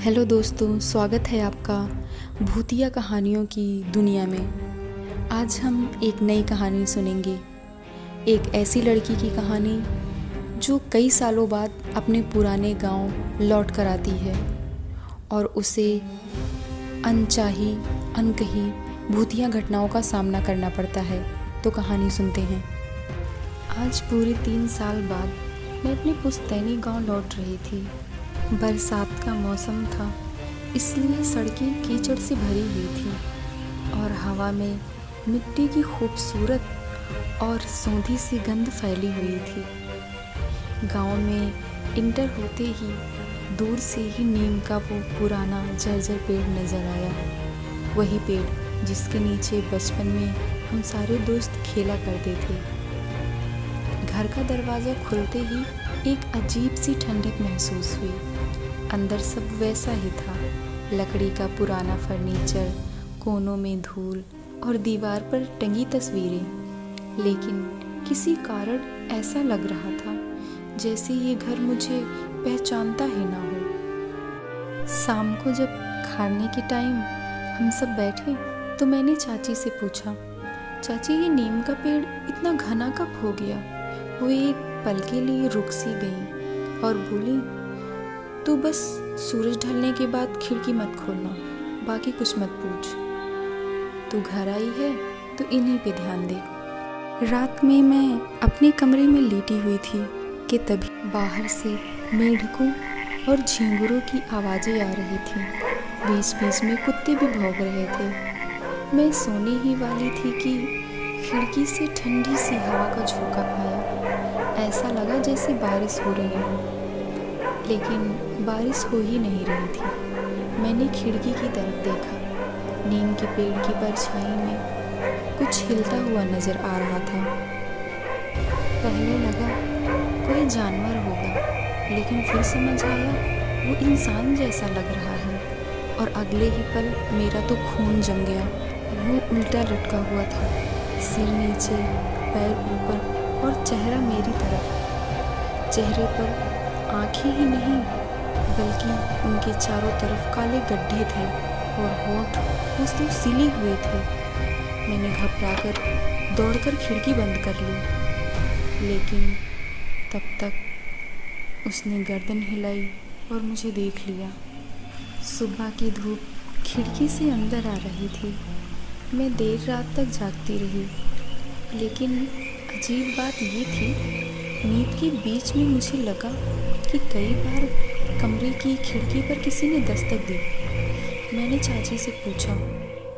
Hello दोस्तों, स्वागत है आपका भूतिया कहानियों की दुनिया में। आज हम एक नई कहानी सुनेंगे। एक ऐसी लड़की की कहानी जो कई सालों बाद अपने पुराने गांव लौट कर आती है और उसे अनचाही अनकही भूतिया घटनाओं का सामना करना पड़ता है। तो कहानी सुनते हैं। आज पूरे 3 साल बाद मैं अपने पुश्तैनी गांव लौट रही थी। बरसात का मौसम था, इसलिए सड़कें कीचड़ से भरी हुई थी और हवा में मिट्टी की खूबसूरत और सौंधी सी गंध फैली हुई थी। गांव में इंटर होते ही दूर से ही नीम का वो पुराना जर्जर पेड़ नजर आया। वही पेड़ जिसके नीचे बचपन में हम सारे दोस्त खेला करते थे। घर का दरवाज़ा खुलते ही एक अजीब सी ठंडक महसूस हुई। अंदर सब वैसा ही था, लकड़ी का पुराना फर्नीचर, कोनों में धूल और दीवार पर टंगी तस्वीरें। लेकिन किसी कारण ऐसा लग रहा था जैसे ये घर मुझे पहचानता ही ना हो। शाम को जब खाने के टाइम हम सब बैठे तो मैंने चाची से पूछा, चाची ये नीम का पेड़ इतना घना कब हो गया? वो एक पल के लिए रुक सी गई और बोली, तू बस सूरज ढलने के बाद खिड़की मत खोलना, बाकी कुछ मत पूछ। तू घर आई है तो इन्हीं पे ध्यान दे। रात में मैं अपने कमरे में लेटी हुई थी कि तभी बाहर से मेंढकों और झींगुरों की आवाज़ें आ रही थीं। बीच बीच में कुत्ते भी भौंक रहे थे। मैं सोने ही वाली थी कि खिड़की से ठंडी सी हवा का झोंका आया। ऐसा लगा जैसे बारिश हो रही हो, लेकिन बारिश हो ही नहीं रही थी। मैंने खिड़की की तरफ देखा। नीम के पेड़ की परछाई में कुछ हिलता हुआ नजर आ रहा था। पहले लगा कोई जानवर होगा, लेकिन फिर समझ आया वो इंसान जैसा लग रहा है। और अगले ही पल मेरा तो खून जम गया। वो उल्टा लटका हुआ था, सिर नीचे, पैर ऊपर और चेहरा मेरी तरफ। चेहरे पर आँखें ही नहीं बल्कि उनके चारों तरफ काले गड्ढे थे और होंठ बस तो सिले हुए थे। मैंने घबराकर दौड़कर खिड़की बंद कर ली, लेकिन तब तक उसने गर्दन हिलाई और मुझे देख लिया। सुबह की धूप खिड़की से अंदर आ रही थी। मैं देर रात तक जागती रही, लेकिन अजीब बात ये थी, नींद के बीच में मुझे लगा कि कई बार कमरे की खिड़की पर किसी ने दस्तक दी। मैंने चाची से पूछा,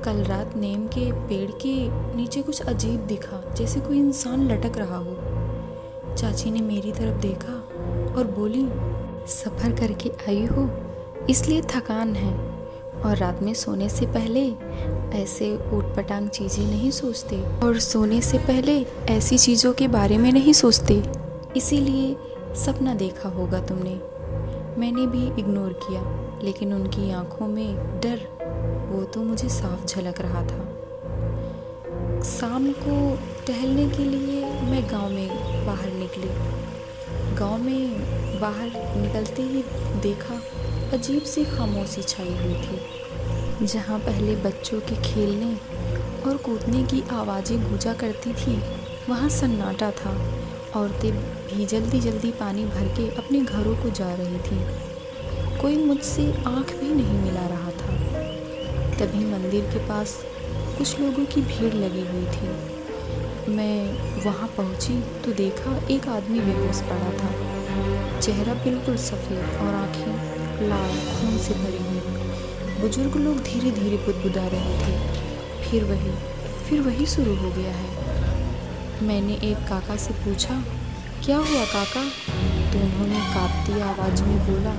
कल रात नीम के पेड़ के नीचे कुछ अजीब दिखा, जैसे कोई इंसान लटक रहा हो। चाची ने मेरी तरफ देखा और बोली, सफ़र करके आई हो इसलिए थकान है, और रात में सोने से पहले ऐसे ऊटपटांग चीज़ें नहीं सोचते, और सोने से पहले ऐसी चीज़ों के बारे में नहीं सोचते, इसीलिए सपना देखा होगा तुमने। मैंने भी इग्नोर किया, लेकिन उनकी आंखों में डर वो तो मुझे साफ झलक रहा था। शाम को टहलने के लिए मैं गांव में बाहर निकली। गांव में बाहर निकलते ही देखा अजीब सी खामोशी छाई हुई थी। जहां पहले बच्चों के खेलने और कूदने की आवाज़ें गूंजा करती थीं, वहां सन्नाटा था। औरतें भी जल्दी जल्दी पानी भर के अपने घरों को जा रही थीं। कोई मुझसे आंख भी नहीं मिला रहा था। तभी मंदिर के पास कुछ लोगों की भीड़ लगी हुई थी। मैं वहां पहुंची तो देखा एक आदमी बेहोश पड़ा था। चेहरा बिल्कुल सफ़ेद और आंखें लाल खून से भरी हुई। बुजुर्ग लोग धीरे धीरे बुदबुदा रहे थे। फिर वही शुरू हो गया है। मैंने एक काका से पूछा, क्या हुआ काका? तो उन्होंने कांपती आवाज़ में बोला,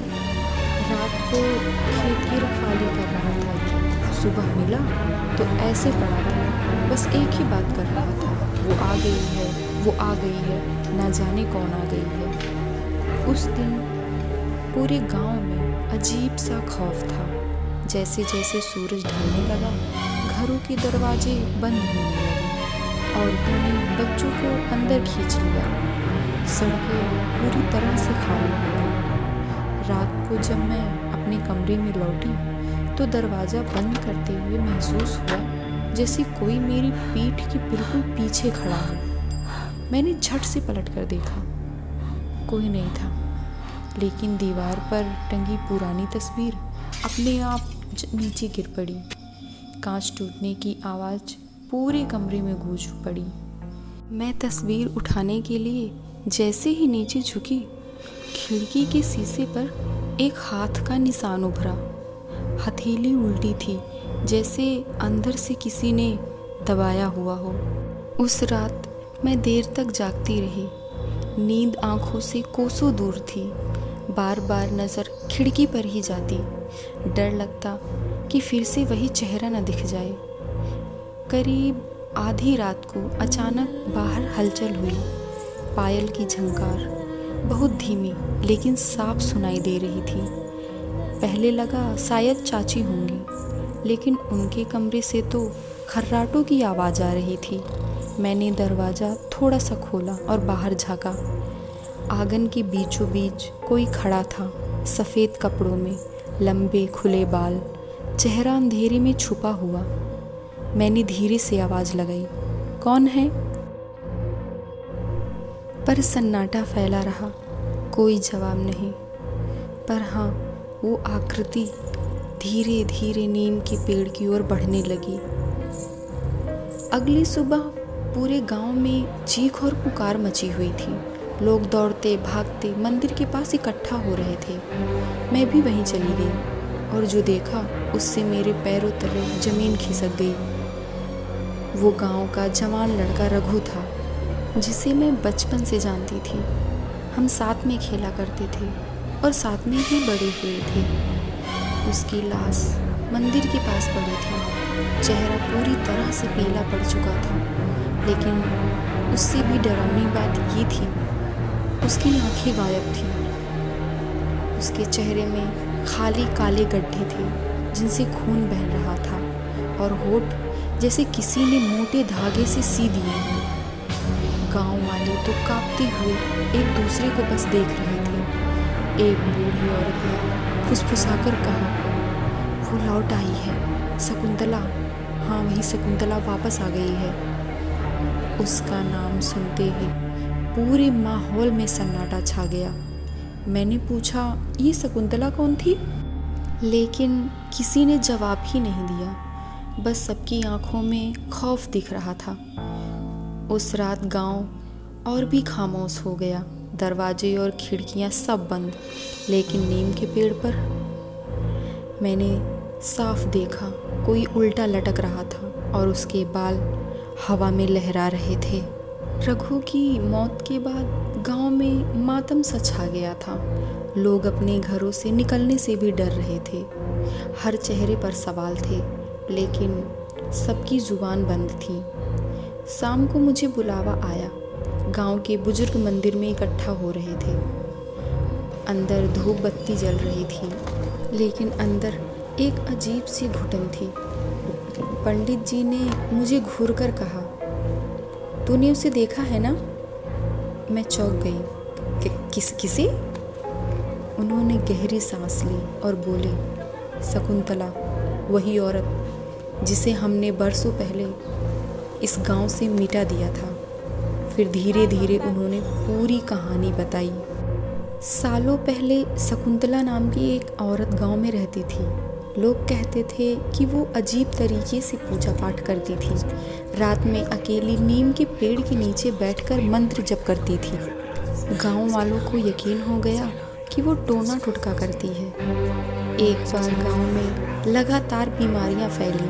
रात को खेत की रखवाली कर रहा था ये, सुबह मिला तो ऐसे पड़ा था, बस एक ही बात कर रहा था, वो आ गई है, वो आ गई है, ना जाने कौन आ गई है। उस दिन पूरे गांव में अजीब सा खौफ था। जैसे जैसे सूरज ढलने लगा, घरों के दरवाजे बंद होने लगे। औरतों ने बच्चों को अंदर खींच लिया। सड़कें पूरी तरह से खाली हो गई। रात को जब मैं अपने कमरे में लौटी तो दरवाज़ा बंद करते हुए महसूस हुआ जैसे कोई मेरी पीठ के बिल्कुल पीछे खड़ा हो। मैंने झट से पलट कर देखा, कोई नहीं था, लेकिन दीवार पर टंगी पुरानी तस्वीर अपने आप नीचे गिर पड़ी। कांच टूटने की आवाज़ पूरे कमरे में गूंज पड़ी। मैं तस्वीर उठाने के लिए जैसे ही नीचे झुकी, खिड़की के शीशे पर एक हाथ का निशान उभरा। हथेली उल्टी थी, जैसे अंदर से किसी ने दबाया हुआ हो। उस रात मैं देर तक जागती रही। नींद आंखों से कोसों दूर थी। बार बार नज़र खिड़की पर ही जाती। डर लगता कि फिर से वही चेहरा न दिख जाए। करीब आधी रात को अचानक बाहर हलचल हुई। पायल की झंकार बहुत धीमी लेकिन साफ सुनाई दे रही थी। पहले लगा शायद चाची होंगी, लेकिन उनके कमरे से तो खर्राटों की आवाज़ आ रही थी। मैंने दरवाज़ा थोड़ा सा खोला और बाहर झाँका। आंगन के बीचों बीच कोई खड़ा था, सफ़ेद कपड़ों में, लंबे खुले बाल, चेहरा अंधेरे में छुपा हुआ। मैंने धीरे से आवाज़ लगाई, कौन है? पर सन्नाटा फैला रहा, कोई जवाब नहीं। पर हाँ, वो आकृति धीरे धीरे नीम के पेड़ की ओर बढ़ने लगी। अगली सुबह पूरे गांव में चीख और पुकार मची हुई थी। लोग दौड़ते भागते मंदिर के पास इकट्ठा हो रहे थे। मैं भी वहीं चली गई और जो देखा उससे मेरे पैरों तले जमीन खिसक गई। वो गांव का जवान लड़का रघु था, जिसे मैं बचपन से जानती थी। हम साथ में खेला करते थे और साथ में ही बड़े हुए थे। उसकी लाश मंदिर के पास पड़ी थी। चेहरा पूरी तरह से पीला पड़ चुका था, लेकिन उससे भी डरावनी बात ये थी, उसकी आंखें गायब थीं। उसके चेहरे में खाली काले गड्ढे थे जिनसे खून बह रहा था और होठ जैसे किसी ने मोटे धागे से सी दिए हों। गांव वाले तो कांपते हुए एक दूसरे को बस देख रहे थे। एक बूढ़ी औरत ने फुसफुसाकर कहा, वो लौट आई है, शकुंतला। हाँ, वही शकुंतला वापस आ गई है। उसका नाम सुनते ही पूरे माहौल में सन्नाटा छा गया। मैंने पूछा, ये शकुंतला कौन थी? लेकिन किसी ने जवाब ही नहीं दिया। बस सबकी आंखों में खौफ दिख रहा था। उस रात गांव और भी खामोश हो गया। दरवाजे और खिड़कियां सब बंद, लेकिन नीम के पेड़ पर मैंने साफ देखा, कोई उल्टा लटक रहा था और उसके बाल हवा में लहरा रहे थे। रघु की मौत के बाद गांव में मातम सा छा गया था। लोग अपने घरों से निकलने से भी डर रहे थे। हर चेहरे पर सवाल थे, लेकिन सबकी जुबान बंद थी। शाम को मुझे बुलावा आया। गांव के बुजुर्ग मंदिर में इकट्ठा हो रहे थे। अंदर धूप बत्ती जल रही थी, लेकिन अंदर एक अजीब सी घुटन थी। पंडित जी ने मुझे घूरकर कहा, तूने उसे देखा है ना? मैं चौंक गई। किसे? उन्होंने गहरी सांस ली और बोले, शकुंतला, वही औरत जिसे हमने बरसों पहले इस गांव से मिटा दिया था। फिर धीरे धीरे उन्होंने पूरी कहानी बताई। सालों पहले शकुंतला नाम की एक औरत गांव में रहती थी। लोग कहते थे कि वो अजीब तरीके से पूजा पाठ करती थी। रात में अकेली नीम के पेड़ के नीचे बैठकर मंत्र जप करती थी। गांव वालों को यकीन हो गया कि वो टोना टुटका करती है। एक बार गांव में लगातार बीमारियां फैली,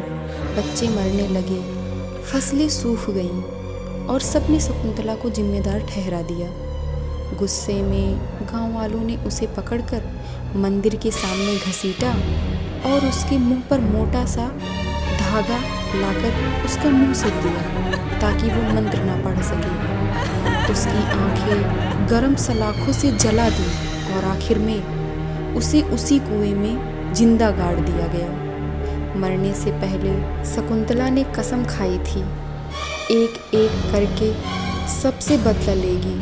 बच्चे मरने लगे, फसलें सूख गईं और सबने शकुंतला को जिम्मेदार ठहरा दिया। गुस्से में गांव वालों ने उसे पकड़कर मंदिर के सामने घसीटा और उसके मुंह पर मोटा सा धागा लाकर उसका मुंह सेक दिया ताकि वो मंत्र ना पढ़ सके। उसकी आंखें गरम सलाखों से जला दी और आखिर में उसे उसी कुएं में जिंदा गाड़ दिया गया। मरने से पहले शकुंतला ने कसम खाई थी, एक एक करके सबसे बदला लेगी,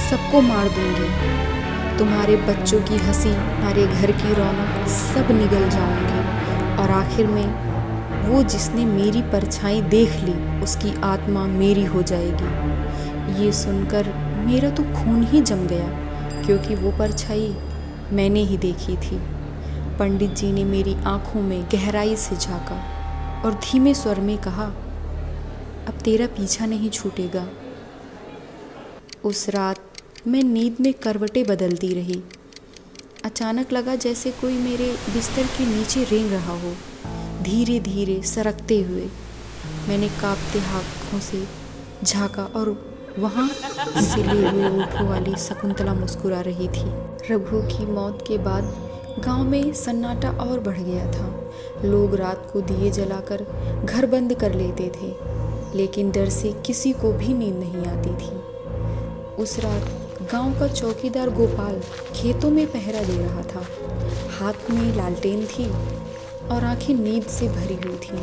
सबको मार दूंगी। तुम्हारे बच्चों की हंसी, हमारे घर की रौनक सब निगल जाऊंगी और आखिर में वो जिसने मेरी परछाई देख ली उसकी आत्मा मेरी हो जाएगी। ये सुनकर मेरा तो खून ही जम गया, क्योंकि वो परछाई मैंने ही देखी थी। पंडित जी ने मेरी आंखों में गहराई से झांका और धीमे स्वर में कहा, अब तेरा पीछा नहीं छूटेगा। उस रात मैं नींद में करवटें बदलती रही। अचानक लगा जैसे कोई मेरे बिस्तर के नीचे रेंग रहा हो, धीरे धीरे सरकते हुए। मैंने कांपते हाथों से झांका और वहाँ सिले हुए ओठों वाली शकुंतला मुस्कुरा रही थी। रघु की मौत के बाद गांव में सन्नाटा और बढ़ गया था। लोग रात को दिए जलाकर घर बंद कर लेते थे, लेकिन डर से किसी को भी नींद नहीं आती थी। उस रात गांव का चौकीदार गोपाल खेतों में पहरा दे रहा था। हाथ में लालटेन थी और आंखें नींद से भरी हुई थीं।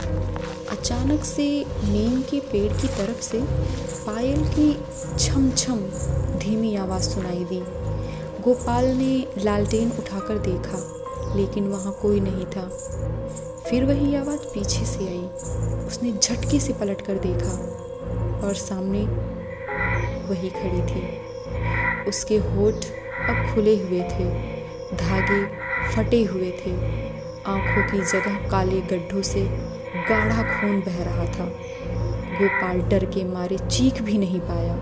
अचानक से नीम के पेड़ की तरफ से पायल की छम छम धीमी आवाज़ सुनाई दी। गोपाल ने लालटेन उठाकर देखा, लेकिन वहाँ कोई नहीं था। फिर वही आवाज़ पीछे से आई। उसने झटके से पलटकर देखा और सामने वही खड़ी थी। उसके होठ अब खुले हुए थे, धागे फटे हुए थे, आंखों की जगह काले गड्ढों से गाढ़ा खून बह रहा था। गोपाल डर के मारे चीख भी नहीं पाया।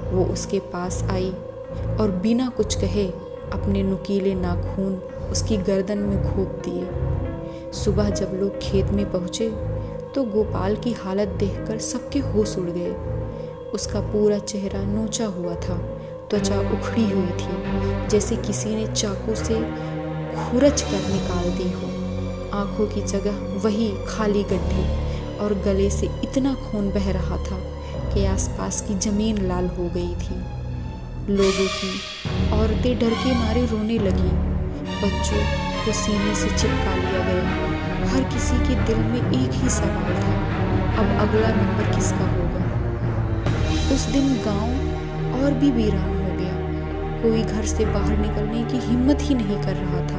वो उसके पास आई और बिना कुछ कहे अपने नुकीले नाखून उसकी गर्दन में घोंप दिए। सुबह जब लोग खेत में पहुँचे तो गोपाल की हालत देखकर सबके होश उड़ गए। उसका पूरा चेहरा नोचा हुआ था, त्वचा उखड़ी हुई थी जैसे किसी ने चाकू से खुरच कर निकाल दी हो। आंखों की जगह वही खाली गड्ढे और गले से इतना खून बह रहा था कि आसपास की ज़मीन लाल हो गई थी। लोगों की औरतें डर के मारे रोने लगी। बच्चों को सीने से चिपका लिया गया। हर किसी के दिल में एक ही सवाल था, अब अगला नंबर किसका होगा। उस दिन गांव और भी वीरान हो गया। कोई घर से बाहर निकलने की हिम्मत ही नहीं कर रहा था।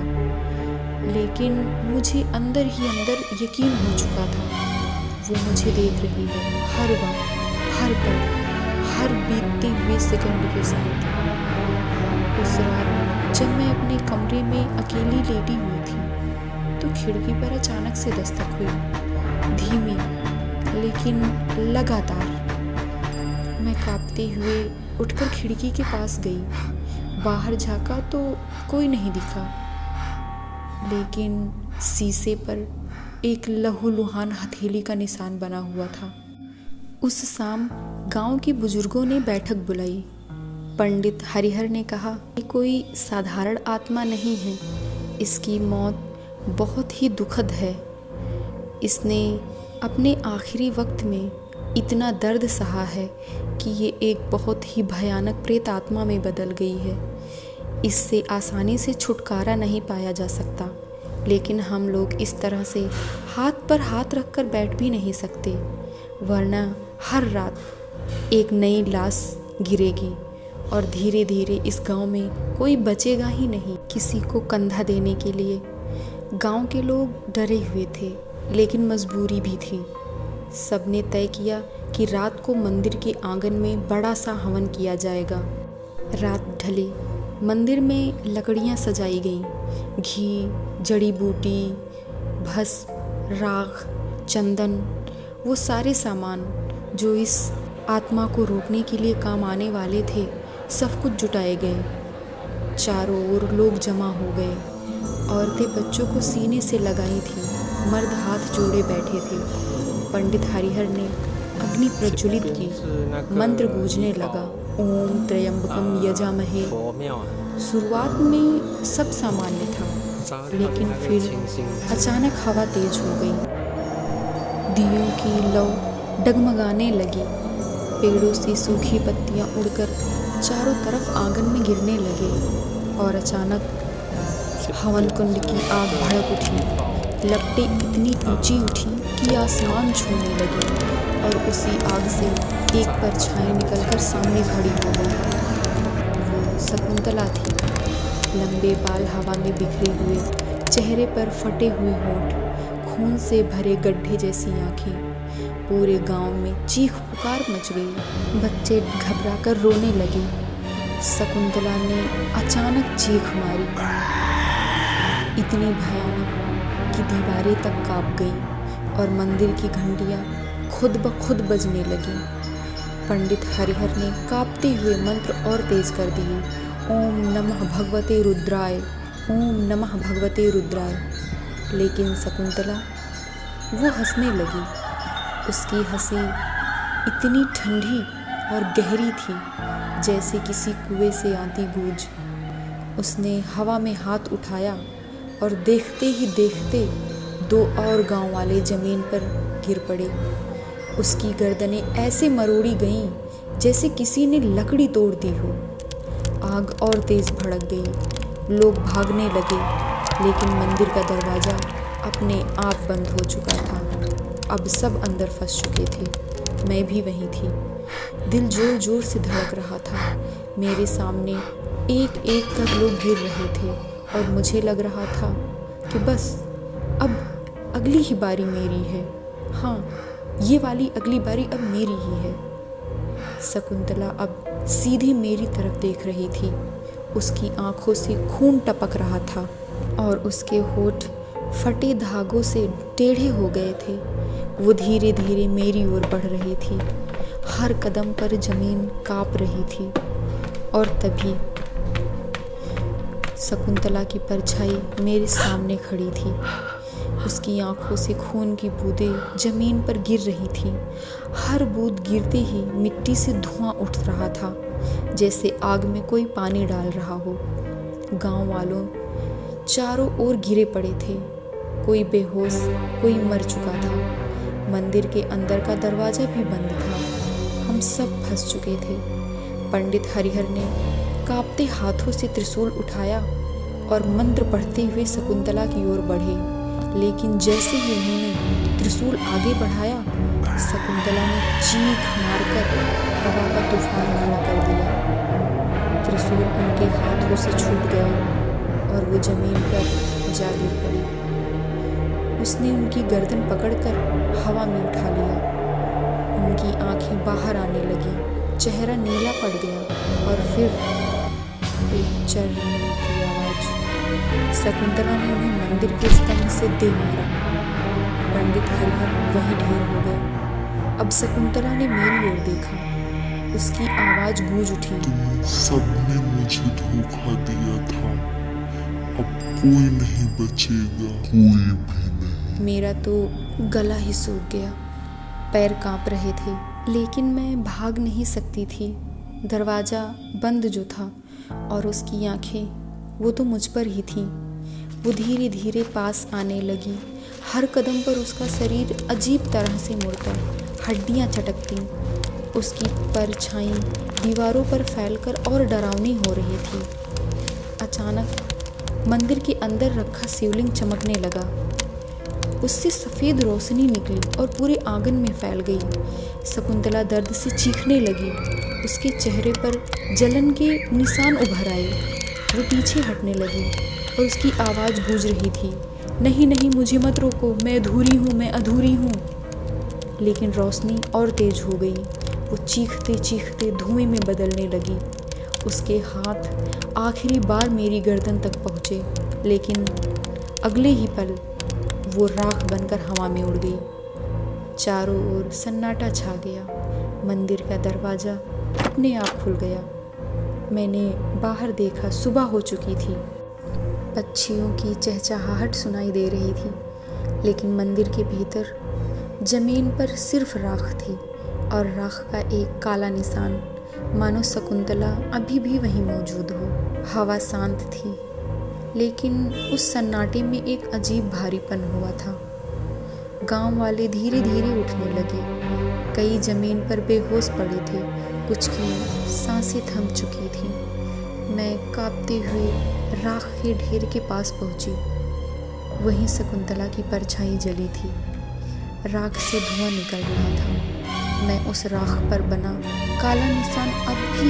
लेकिन मुझे अंदर ही अंदर यकीन हो चुका था, वो मुझे देख रही है हर वक्त, हर पल, हर बीतते हुए सेकंड के साथ। उस रात जब मैं अपने कमरे में अकेली लेटी हुई थी तो खिड़की पर अचानक से दस्तक हुई, धीमी लेकिन लगातार। मैं कांपते हुए उठकर खिड़की के पास गई। बाहर झांका तो कोई नहीं दिखा, लेकिन शीशे पर एक लहूलुहान हथेली का निशान बना हुआ था। उस शाम गांव के बुजुर्गों ने बैठक बुलाई। पंडित हरिहर ने कहा कि कोई साधारण आत्मा नहीं है, इसकी मौत बहुत ही दुखद है। इसने अपने आखिरी वक्त में इतना दर्द सहा है कि ये एक बहुत ही भयानक प्रेत आत्मा में बदल गई है। इससे आसानी से छुटकारा नहीं पाया जा सकता, लेकिन हम लोग इस तरह से हाथ पर हाथ रखकर बैठ भी नहीं सकते, वरना हर रात एक नई लाश गिरेगी और धीरे धीरे इस गांव में कोई बचेगा ही नहीं किसी को कंधा देने के लिए। गांव के लोग डरे हुए थे, लेकिन मजबूरी भी थी। सबने तय किया कि रात को मंदिर के आंगन में बड़ा सा हवन किया जाएगा। रात ढली, मंदिर में लकड़ियाँ सजाई गईं। घी, जड़ी बूटी, भस्म, राख, चंदन, वो सारे सामान जो इस आत्मा को रोकने के लिए काम आने वाले थे, सब कुछ जुटाए गए। चारों ओर लोग जमा हो गए। औरतें बच्चों को सीने से लगाई थीं, मर्द हाथ जोड़े बैठे थे। पंडित हरिहर ने अग्नि प्रज्वलित की, मंत्र गूंजने लगा, ओम त्र्यंबकम यजामहे। शुरुआत में सब सामान्य था, लेकिन फिर अचानक हवा तेज हो गई। दियों की लौ डगमगाने लगी। पेड़ों से सूखी पत्तियां उड़कर चारों तरफ आंगन में गिरने लगे और अचानक हवन कुंड की आग भड़क उठी। लपटें इतनी ऊंची उठी कि आसमान छूने लगी और उसी आग से एक परछाई निकलकर सामने खड़ी हो गई। वो शकुंतला थी। लंबे बाल हवा में बिखरे हुए, चेहरे पर फटे हुए होंठ, खून से भरे गड्ढे जैसी आंखें। पूरे गांव में चीख पुकार मच गई। बच्चे घबराकर रोने लगे। शकुंतला ने अचानक चीख मारी, इतनी भयानक कि दीवारें तक कांप गईं और मंदिर की घंटियां खुद ब खुद बजने लगीं। पंडित हरिहर ने कांपते हुए मंत्र और तेज कर दिए, ओम नमः भगवते रुद्राय, ओम नमः भगवते रुद्राय। लेकिन शकुंतला वो हंसने लगी। उसकी हंसी इतनी ठंडी और गहरी थी जैसे किसी कुएं से आती गूंज। उसने हवा में हाथ उठाया और देखते ही देखते 2 और गांव वाले जमीन पर गिर पड़े। उसकी गर्दनें ऐसे मरोड़ी गईं जैसे किसी ने लकड़ी तोड़ दी हो। आग और तेज भड़क गई। लोग भागने लगे, लेकिन मंदिर का दरवाज़ा अपने आप बंद हो चुका था। अब सब अंदर फंस चुके थे। मैं भी वहीं थी। दिल जोर जोर से धड़क रहा था। मेरे सामने एक एक कर लोग गिर रहे थे और मुझे लग रहा था कि बस अब अगली ही बारी मेरी है। हाँ, ये वाली अगली बारी अब मेरी ही है। शकुंतला अब सीधे मेरी तरफ देख रही थी। उसकी आंखों से खून टपक रहा था और उसके होठ फटे धागों से टेढ़े हो गए थे। वो धीरे धीरे मेरी ओर बढ़ रही थी। हर कदम पर जमीन कांप रही थी। और तभी शकुंतला की परछाई मेरे सामने खड़ी थी। उसकी आंखों से खून की बूंदें जमीन पर गिर रही थीं। हर बूंद गिरते ही मिट्टी से धुआं उठ रहा था, जैसे आग में कोई पानी डाल रहा हो। गांव वालों चारों ओर घिरे पड़े थे। कोई बेहोश, कोई मर चुका था। मंदिर के अंदर का दरवाजा भी बंद था। हम सब फंस चुके थे। पंडित हरिहर ने कांपते हाथों से त्रिशूल उठाया और मंत्र पढ़ते हुए शकुंतला की ओर बढ़े। लेकिन जैसे ही उन्होंने त्रिशूल आगे बढ़ाया, शकुंतला ने चीख मारकर हवा का तूफान खड़ा कर दिया। त्रिशूल उनके हाथों से छूट गया और वो जमीन पर जा गिर पड़ी। उसने उनकी गर्दन पकड़कर हवा में उठा लिया। उनकी आंखें बाहर आने लगी, चेहरा नीला पड़ गया और फिर एक चर्र की आवाज। शकुंतला ने उन्हें मंदिर के स्तंभ से दे मारा। पंडित हरिहर वहीं ढेर हो गए। अब शकुंतला ने मेरी ओर देखा। उसकी आवाज गूंज उठी, तुम सबने मुझे धोखा दिया था। अब कोई नहीं बचेगा, कोई भी नहीं। मेरा तो गला ही सूख गया। पैर कांप रहे थे, लेकिन मैं भाग नहीं सकती थी। दरवाज़ा बंद जो था और उसकी आंखें वो तो मुझ पर ही थीं। वो धीरे धीरे पास आने लगी। हर कदम पर उसका शरीर अजीब तरह से मुड़ता, हड्डियां चटकती। उसकी परछाई दीवारों पर फैलकर और डरावनी हो रही थी। अचानक मंदिर के अंदर रखा शिवलिंग चमकने लगा। उससे सफ़ेद रोशनी निकली और पूरे आंगन में फैल गई। शकुंतला दर्द से चीखने लगी। उसके चेहरे पर जलन के निशान उभर आए। वो पीछे हटने लगी और उसकी आवाज़ गूंज रही थी, नहीं नहीं, मुझे मत रोको, मैं अधूरी हूँ, मैं अधूरी हूँ। लेकिन रोशनी और तेज हो गई। वो चीखते चीखते धुएं में बदलने लगी। उसके हाथ आखिरी बार मेरी गर्दन तक पहुँचे, लेकिन अगले ही पल वो राख बनकर हवा में उड़ गई। चारों ओर सन्नाटा छा गया। मंदिर का दरवाज़ा अपने आप खुल गया। मैंने बाहर देखा, सुबह हो चुकी थी। पक्षियों की चहचहाहट सुनाई दे रही थी, लेकिन मंदिर के भीतर जमीन पर सिर्फ राख थी और राख का एक काला निशान, मानो शकुंतला अभी भी वहीं मौजूद हो। हवा शांत थी, लेकिन उस सन्नाटे में एक अजीब भारीपन हुआ था। गांव वाले धीरे धीरे उठने लगे। कई जमीन पर बेहोश पड़े थे, कुछ की सांसें थम चुकी थीं। मैं कांपते हुए राख के ढेर के पास पहुंची। वहीं शकुंतला की परछाई जली थी। राख से धुआं निकल रहा था। मैं उस राख पर बना काला निशान अब भी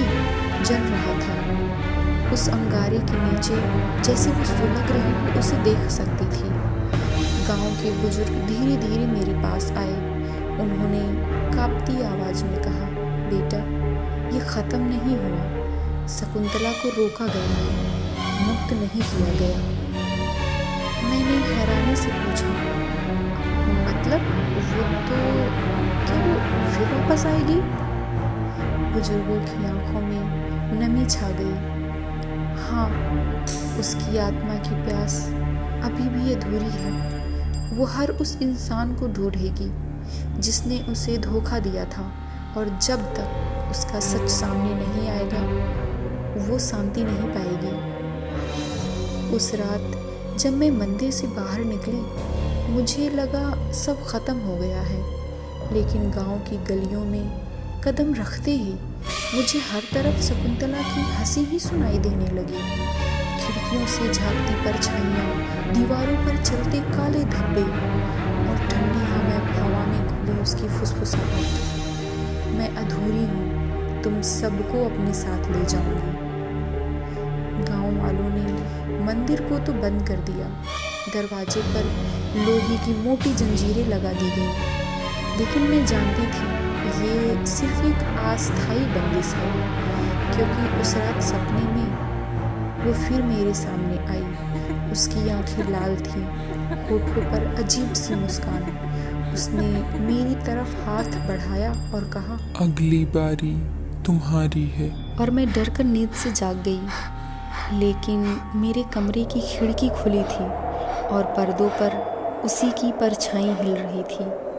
जल रहा था। उस अंगारे के नीचे जैसे वो सुलग रही हो उसे देख सकती थी। गांव के बुजुर्ग धीरे धीरे मेरे पास आए। उन्होंने कांपती आवाज में कहा, बेटा, ये ख़त्म नहीं हुआ। शकुंतला को रोका गया है, मुक्त नहीं किया गया। मैंने हैरानी से पूछा, मतलब क्या वो फिर वापस आएगी? बुजुर्गों की आंखों में नमी छा गई। हाँ, उसकी आत्मा की प्यास अभी भी अधूरी है। वो हर उस इंसान को ढूंढेगी जिसने उसे धोखा दिया था, और जब तक उसका सच सामने नहीं आएगा वो शांति नहीं पाएगी। उस रात जब मैं मंदिर से बाहर निकली मुझे लगा सब खत्म हो गया है, लेकिन गांव की गलियों में कदम रखते ही मुझे हर तरफ शकुंतला की हंसी ही सुनाई देने लगी। खिड़कियों से झांकती परछाइयाँ, दीवारों पर चलते काले धब्बे और ठंडी हवा में घुली उसकी फुसफुसाहट। मैं अधूरी हूँ, तुम सबको अपने साथ ले जाऊंगी। गांव वालों ने मंदिर को तो बंद कर दिया, दरवाजे पर लोहे की मोटी जंजीरें लगा दी गई, लेकिन मैं जानती थी ये सिर्फ एक अस्थायी बंदिश है, क्योंकि उस रात सपने में वो फिर मेरे सामने आई। उसकी आंखें लाल थीं, होठों पर अजीब सी मुस्कान। उसने मेरी तरफ हाथ बढ़ाया और कहा, अगली बारी तुम्हारी है। और मैं डर कर नींद से जाग गई। लेकिन मेरे कमरे की खिड़की खुली थी और पर्दों पर उसी की परछाई हिल रही थी।